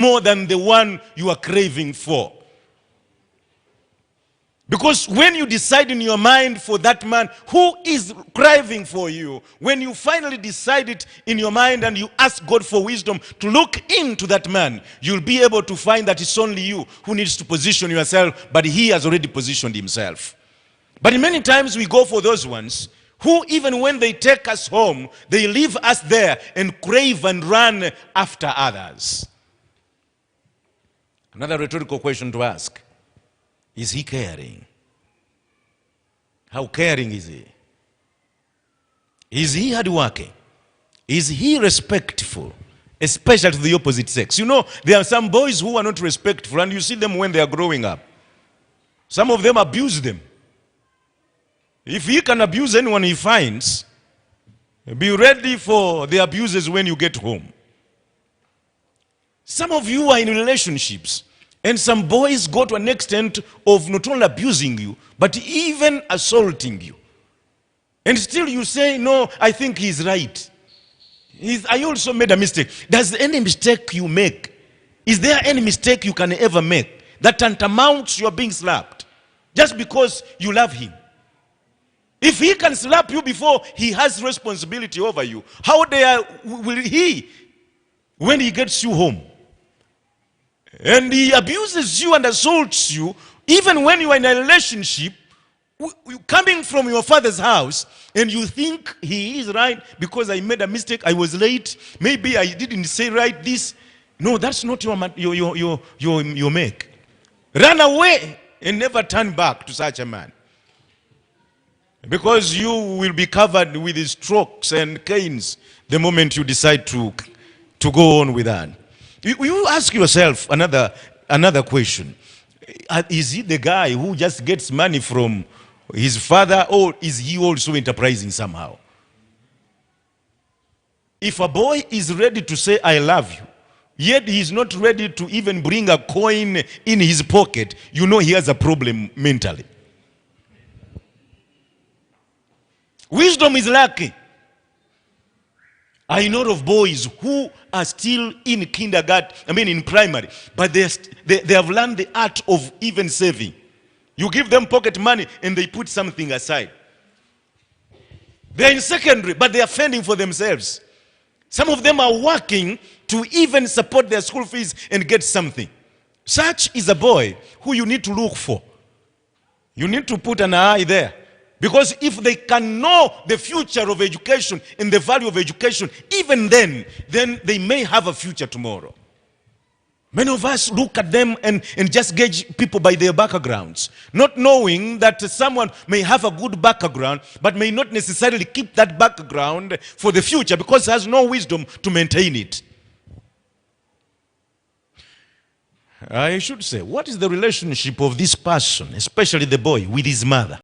more than the one you are craving for. Because when you decide in your mind for that man who is craving for you, when you finally decide it in your mind and you ask God for wisdom to look into that man, you'll be able to find that it's only you who needs to position yourself, but he has already positioned himself. But many times we go for those ones who, even when they take us home, they leave us there and crave and run after others. Another rhetorical question to ask: is he caring? How caring is he? Is he hardworking? Is he respectful? Especially to the opposite sex. You know, there are some boys who are not respectful, and you see them when they are growing up. Some of them abuse them. If he can abuse anyone he finds, be ready for the abuses when you get home. Some of you are in relationships, and some boys go to an extent of not only abusing you, but even assaulting you. And still you say, no, I think he's right. I also made a mistake. Does any mistake you make, is there any mistake you can ever make that tantamounts you are being slapped just because you love him? If he can slap you before he has responsibility over you, how will he when he gets you home? And he abuses you and assaults you, even when you are in a relationship, coming from your father's house, and you think he is right because I made a mistake, I was late, maybe I didn't say right this. No, that's not your make. Run away and never turn back to such a man. Because you will be covered with his strokes and canes the moment you decide to go on with that. You ask yourself another question. Is he the guy who just gets money from his father, or is he also enterprising somehow? If a boy is ready to say, I love you, yet he is not ready to even bring a coin in his pocket, you know he has a problem mentally. Wisdom is lacking. I know of boys who are still in kindergarten, in primary, but they have learned the art of even saving. You give them pocket money and they put something aside. They're in secondary, but they are fending for themselves. Some of them are working to even support their school fees and get something. Such is a boy who you need to look for. You need to put an eye there. Because if they can know the future of education and the value of education, even then they may have a future tomorrow. Many of us look at them and just gauge people by their backgrounds, not knowing that someone may have a good background, but may not necessarily keep that background for the future because he has no wisdom to maintain it. I should say, what is the relationship of this person, especially the boy, with his mother?